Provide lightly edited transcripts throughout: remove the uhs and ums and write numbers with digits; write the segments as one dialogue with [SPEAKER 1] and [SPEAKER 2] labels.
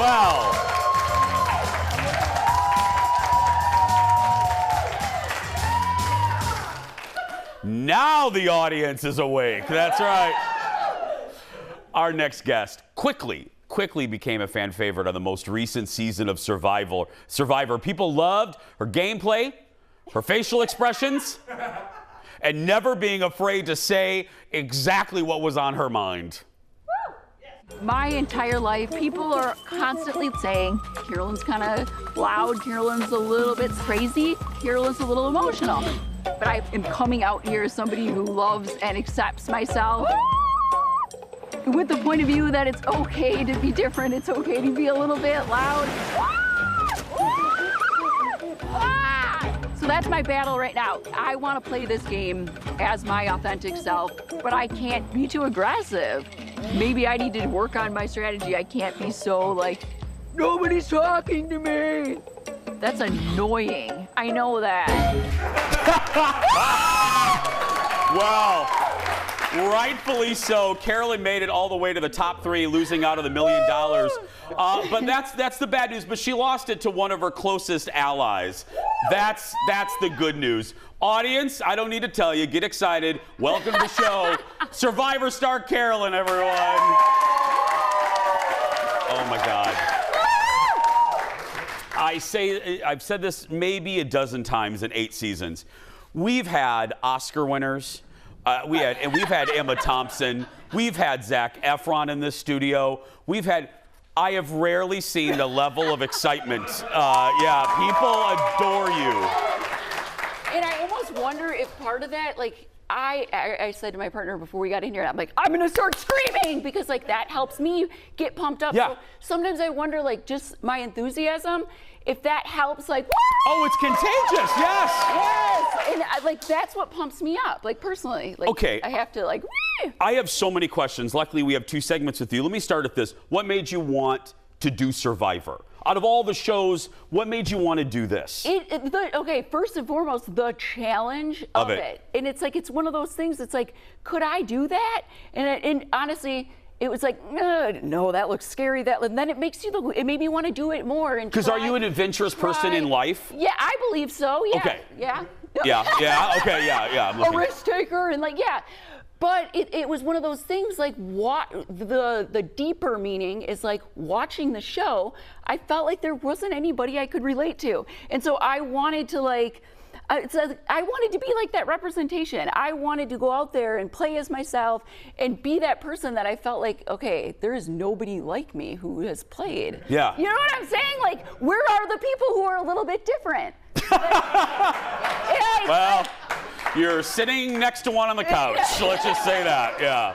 [SPEAKER 1] Well. Now the audience is awake. That's right. Our next guest quickly became a fan favorite on the most recent season of Survivor. People loved her gameplay, her facial expressions, and never being afraid to say exactly what was on her mind.
[SPEAKER 2] My entire life, people are constantly saying, Carolyn's kind of loud, Carolyn's a little bit crazy, Carolyn's a little emotional. But I am coming out here as somebody who loves and accepts myself with the point of view that it's okay to be different, it's okay to be a little bit loud. So that's my battle right now. I want to play this game as my authentic self, but I can't be too aggressive. Maybe I need to work on my strategy. I can't be so like, nobody's talking to me. That's annoying. I know that.
[SPEAKER 1] Well, rightfully so. Carolyn made it all the way to the top 3, losing out of the $1 million. But that's the bad news. But she lost it to one of her closest allies. That's the good news. Audience, I don't need to tell you. Get excited. Welcome to the show, Survivor star Carolyn, everyone. Oh my God. I've said this maybe a dozen times in 8 seasons. We've had Oscar winners. We've had Emma Thompson. We've had Zac Efron in this studio. I have rarely seen the level of excitement. People adore you.
[SPEAKER 2] And I almost wonder if part of that, like, I said to my partner before we got in here, I'm like, I'm gonna start screaming because like that helps me get pumped up.
[SPEAKER 1] Yeah.
[SPEAKER 2] So sometimes I wonder, like, just my enthusiasm, if that helps, like,
[SPEAKER 1] oh, it's contagious, yes.
[SPEAKER 2] Yes, and like that's what pumps me up, like personally. Like,
[SPEAKER 1] okay.
[SPEAKER 2] I have to like.
[SPEAKER 1] I have so many questions. Luckily, we have 2 segments with you. Let me start at this. What made you want to do Survivor? Out of all the shows, what made you want to do this?
[SPEAKER 2] Okay, first and foremost, the challenge of it. And it's like, it's one of those things, it's like, could I do that? And honestly, it was like, no, that looks scary. And then it made me want to do it more. Because
[SPEAKER 1] are you an adventurous person in life?
[SPEAKER 2] Yeah, I believe so, yeah.
[SPEAKER 1] Okay.
[SPEAKER 2] Yeah.
[SPEAKER 1] Okay, yeah.
[SPEAKER 2] A risk taker and like, yeah. But it was one of those things like the deeper meaning is like watching the show, I felt like there wasn't anybody I could relate to. And so I wanted to like, I wanted to be like that representation. I wanted to go out there and play as myself and be that person that I felt like, okay, there is nobody like me who has played.
[SPEAKER 1] Yeah.
[SPEAKER 2] You know what I'm saying? Like, where are the people who are a little bit different?
[SPEAKER 1] Well, you're sitting next to one on the couch. Let's just say that, yeah.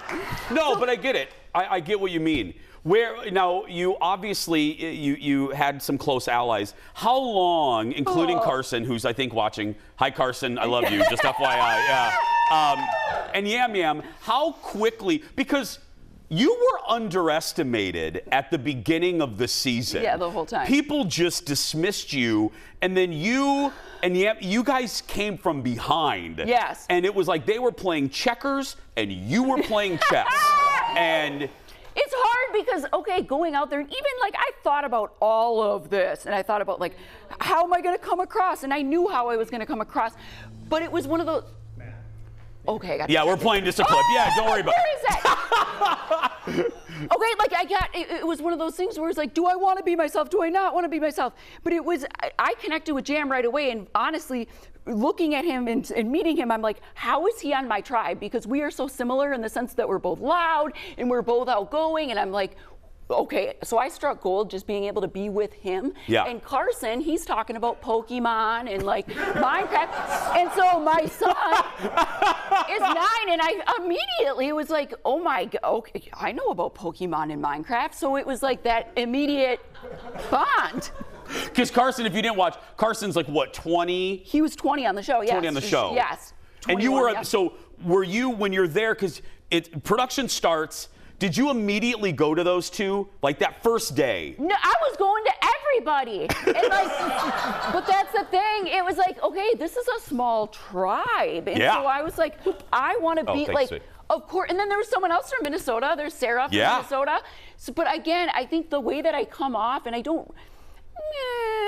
[SPEAKER 1] No, but I get it. I get what you mean. Now, you obviously, you had some close allies. How long, including Carson, who's I think watching, hi Carson, I love you, just FYI, yeah. And Yam Yam, how quickly, because you were underestimated at the beginning of the season.
[SPEAKER 2] Yeah, the whole time.
[SPEAKER 1] People just dismissed you, and then you guys came from behind.
[SPEAKER 2] Yes.
[SPEAKER 1] And it was like they were playing checkers, and you were playing chess. And
[SPEAKER 2] it's hard because, okay, going out there, and even like I thought about all of this, and I thought about like, how am I going to come across? And I knew how I was going to come across, but it was one of those. Okay, I got.
[SPEAKER 1] Yeah, we're playing just a clip. Yeah, don't worry about
[SPEAKER 2] it. Where is it? Okay, like it was one of those things where it's like, do I want to be myself? Do I not want to be myself? But it was, I connected with Jam right away, and honestly, looking at him and meeting him, I'm like, how is he on my tribe? Because we are so similar in the sense that we're both loud and we're both outgoing, and I'm like, okay, so I struck gold just being able to be with him.
[SPEAKER 1] Yeah.
[SPEAKER 2] And Carson, he's talking about Pokemon and like Minecraft. And so my son is 9, and I immediately was like, oh my God, okay, I know about Pokemon and Minecraft. So it was like that immediate bond.
[SPEAKER 1] Because Carson, if you didn't watch, Carson's like what, 20?
[SPEAKER 2] He was 20 on the show, yes.
[SPEAKER 1] 20 on the show.
[SPEAKER 2] Yes.
[SPEAKER 1] And you were,
[SPEAKER 2] yeah.
[SPEAKER 1] so were you, when you're there, because production starts, did you immediately go to those two, like that first day?
[SPEAKER 2] No, I was going to everybody. And like, but that's the thing. It was like, okay, this is a small tribe. And so I was like, I want to be like, Of course, and then there was someone else from Minnesota. There's Sarah from Minnesota. So, but again, I think the way that I come off, and I don't,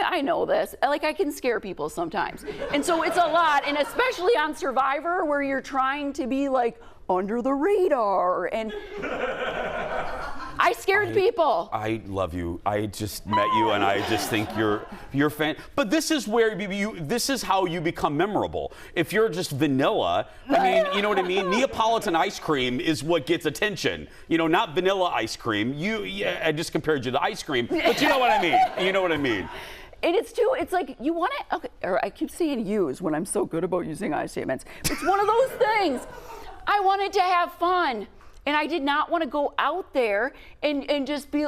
[SPEAKER 2] I know this, like I can scare people sometimes. And so it's a lot, and especially on Survivor where you're trying to be like under the radar, and I scared people.
[SPEAKER 1] I love you. I just met you, and I just think you're fan. But this is where this is how you become memorable. If you're just vanilla, I mean, you know what I mean? Neapolitan ice cream is what gets attention. You know, not vanilla ice cream. I just compared you to ice cream, but you know what I mean. You know what I mean.
[SPEAKER 2] And it's like you want to, okay, or I keep saying use when I'm so good about using I statements. It's one of those things. I wanted to have fun, and I did not want to go out there and just be,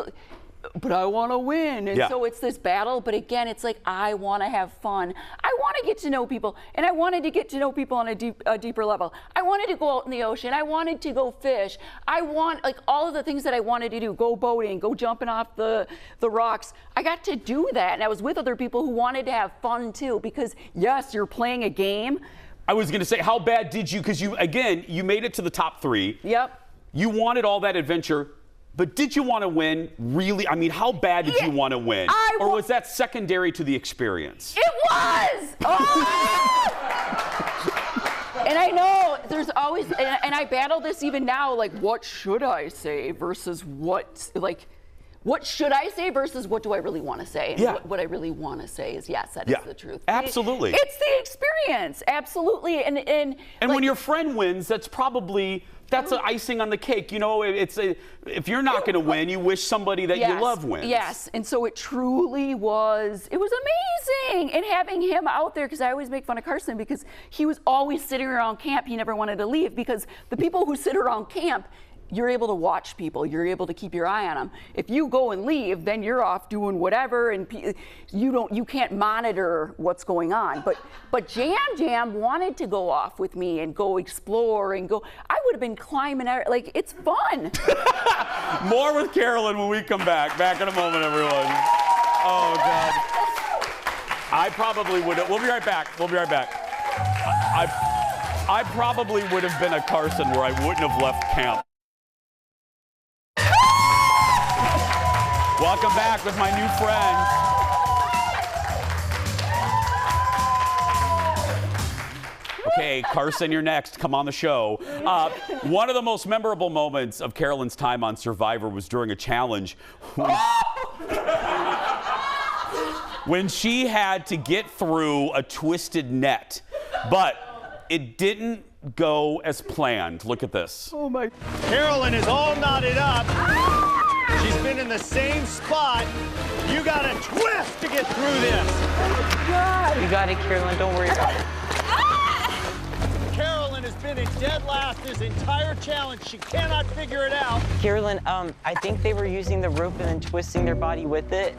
[SPEAKER 2] but I want to win. And so it's this battle, but again, it's like I want to have fun. I want to get to know people, and I wanted to get to know people on a deeper level. I wanted to go out in the ocean. I wanted to go fish. I want, like, all of the things that I wanted to do, go boating, go jumping off the rocks. I got to do that, and I was with other people who wanted to have fun too, because yes, you're playing a game.
[SPEAKER 1] I was going to say, how bad did you, because you made it to the top 3.
[SPEAKER 2] Yep.
[SPEAKER 1] You wanted all that adventure, but did you want to win? Really? I mean, how bad did you want to win? Or was that secondary to the experience?
[SPEAKER 2] It was! Oh! And I know there's always, and I battle this even now, like, what should I say versus what should I say versus what do I really want to say? And what I really want to say is, yes, that is the truth.
[SPEAKER 1] Absolutely.
[SPEAKER 2] It's the experience. Absolutely. And
[SPEAKER 1] like, when your friend wins, that's an icing on the cake. You know, if you're not going to win, you wish somebody that you love wins.
[SPEAKER 2] Yes. And so it truly was, it was amazing. And having him out there, because I always make fun of Carson because he was always sitting around camp. He never wanted to leave because the people who sit around camp, you're able to watch people. You're able to keep your eye on them. If you go and leave, then you're off doing whatever, and you can't monitor what's going on. But Jam wanted to go off with me and go explore and go. I would have been climbing out. Like, it's fun.
[SPEAKER 1] More with Carolyn when we come back. Back in a moment, everyone. Oh God. I probably would have. We'll be right back. We'll be right back. I probably would have been a Carson where I wouldn't have left camp. Welcome back with my new friend. Okay, Carson, you're next. Come on the show. One of the most memorable moments of Carolyn's time on Survivor was during a challenge when she had to get through a twisted net, but it didn't go as planned. Look at this.
[SPEAKER 2] Oh my.
[SPEAKER 3] Carolyn is all knotted up. She's been in the same spot. You got to twist to get through this.
[SPEAKER 2] God.
[SPEAKER 4] You got it, Carolyn. Don't worry about it.
[SPEAKER 3] Carolyn has been in dead last this entire challenge. She cannot figure it out.
[SPEAKER 4] Carolyn, I think they were using the rope and then twisting their body with it.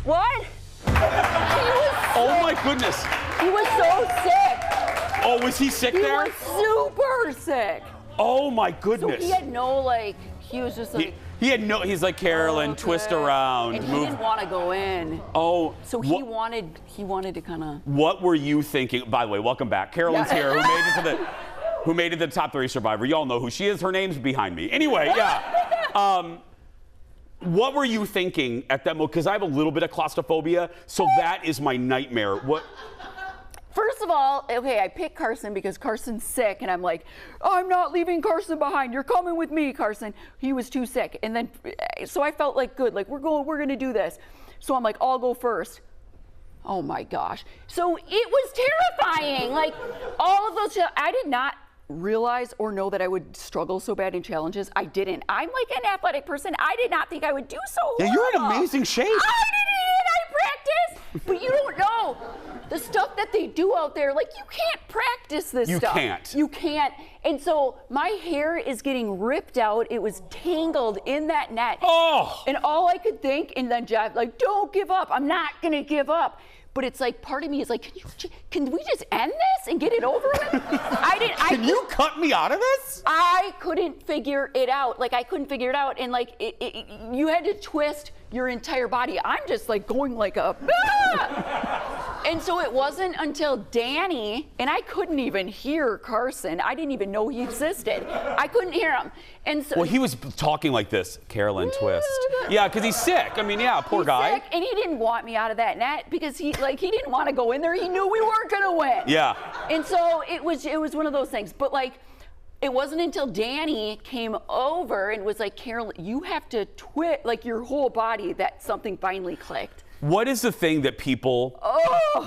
[SPEAKER 2] What?
[SPEAKER 1] Oh my goodness.
[SPEAKER 2] He was so sick.
[SPEAKER 1] Oh, was he sick there?
[SPEAKER 2] He was super sick.
[SPEAKER 1] Oh my goodness.
[SPEAKER 2] So he had no, like, he was just like.
[SPEAKER 1] He's like, Carolyn, twist around.
[SPEAKER 2] And he didn't want to go in.
[SPEAKER 1] Oh.
[SPEAKER 2] So he wanted to kind of.
[SPEAKER 1] What were you thinking? By the way, welcome back. Carolyn's here, who made it to the top 3 Survivor. Y'all know who she is. Her name's behind me. Anyway, yeah. What were you thinking at that moment? Because I have a little bit of claustrophobia, so that is my nightmare. What?
[SPEAKER 2] First of all, okay, I picked Carson because Carson's sick, and I'm like, I'm not leaving Carson behind. You're coming with me, Carson. He was too sick, and then, so I felt like, good, like we're gonna do this. So I'm like, I'll go first. Oh my gosh. So it was terrifying. Like all of those, I did not realize or know that I would struggle so bad in challenges. I didn't. I'm like an athletic person. I did not think I would do so well.
[SPEAKER 1] Yeah, you're in amazing shape.
[SPEAKER 2] I didn't. I practiced, but you don't know the stuff that they do out there. Like, you can't practice this stuff. You can't. And so my hair is getting ripped out. It was tangled in that net.
[SPEAKER 1] Oh.
[SPEAKER 2] And all I could think, and then Jeff, like, don't give up. I'm not gonna give up. But it's like, part of me is like, can we just end this and get it over with?
[SPEAKER 1] Can you cut me out of this?
[SPEAKER 2] I couldn't figure it out. Like, I couldn't figure it out. And like, you had to twist your entire body. I'm just like going like a, And so it wasn't until Danny, and I couldn't even hear Carson. I didn't even know he existed. I couldn't hear him. And so
[SPEAKER 1] Well, he was talking like this, Carolyn Twist. Yeah, because he's sick. I mean, yeah, poor guy.
[SPEAKER 2] Sick, and he didn't want me out of that net because he didn't want to go in there. He knew we weren't gonna win.
[SPEAKER 1] Yeah.
[SPEAKER 2] And so it was one of those things. But like, it wasn't until Danny came over and was like, Carolyn, you have to twist like your whole body, that something finally clicked.
[SPEAKER 1] What is the thing that people,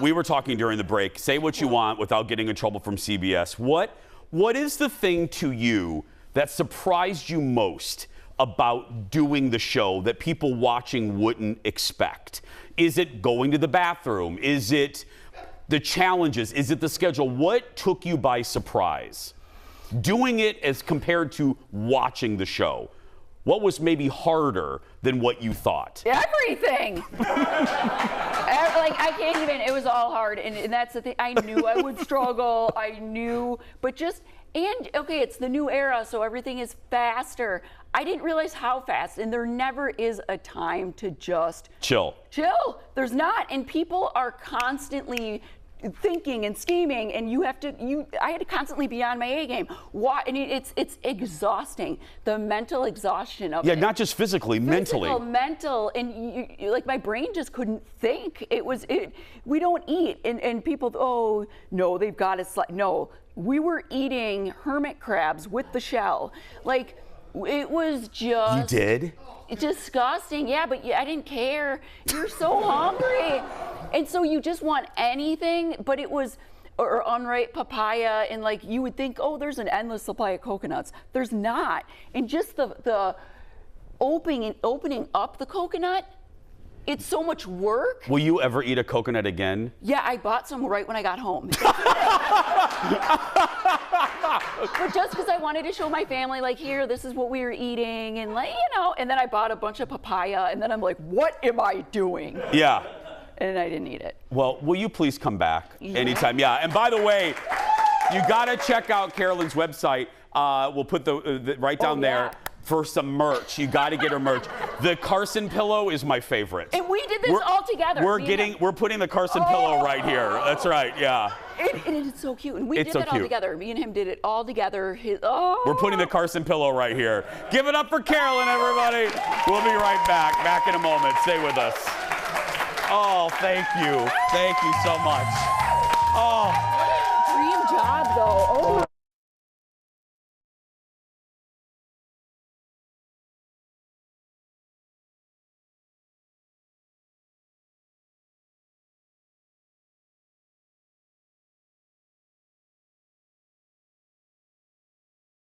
[SPEAKER 1] we were talking during the break, say what you want without getting in trouble from CBS. What is the thing to you that surprised you most about doing the show that people watching wouldn't expect? Is it going to the bathroom? Is it the challenges? Is it the schedule? What took you by surprise? Doing it as compared to watching the show. What was maybe harder than what you thought?
[SPEAKER 2] Everything. Like, I can't even, it was all hard. And that's the thing. I knew I would struggle. I knew, but just, and okay, it's the new era, so everything is faster. I didn't realize how fast, and there never is a time to just
[SPEAKER 1] chill.
[SPEAKER 2] There's not. And people are constantly thinking and scheming, and I had to constantly be on my A game. And it's exhausting, the mental exhaustion of it.
[SPEAKER 1] Yeah, not just physically, mentally.
[SPEAKER 2] Mental, and you, like, my brain just couldn't think. We don't eat, and people, oh no, they've got to no. We were eating hermit crabs with the shell. Like, it was just.
[SPEAKER 1] You did?
[SPEAKER 2] Disgusting, yeah, but I didn't care. You're so hungry. And so you just want anything, but it was, or unripe papaya, and like you would think, oh, there's an endless supply of coconuts. There's not. And just the opening up the coconut, it's so much work.
[SPEAKER 1] Will you ever eat a coconut again?
[SPEAKER 2] Yeah, I bought some right when I got home. But just because I wanted to show my family, like, here, this is what we were eating, and like, and then I bought a bunch of papaya, and then I'm like, what am I doing?
[SPEAKER 1] Yeah.
[SPEAKER 2] And I didn't eat it.
[SPEAKER 1] Well, will you please come back anytime? Yeah. And by the way, you got to check out Carolyn's website. We'll put the right down there for some merch. You got to get her merch. The Carson pillow is my favorite.
[SPEAKER 2] And we did this all together.
[SPEAKER 1] We're putting the Carson pillow right here. That's right. Yeah.
[SPEAKER 2] It's so cute. And we did that all together. Me and him did it all together.
[SPEAKER 1] We're putting the Carson pillow right here. Give it up for Carolyn, everybody. We'll be right back. Back in a moment. Stay with us. Oh, thank you. Thank you so much. Oh.
[SPEAKER 2] Dream job, though.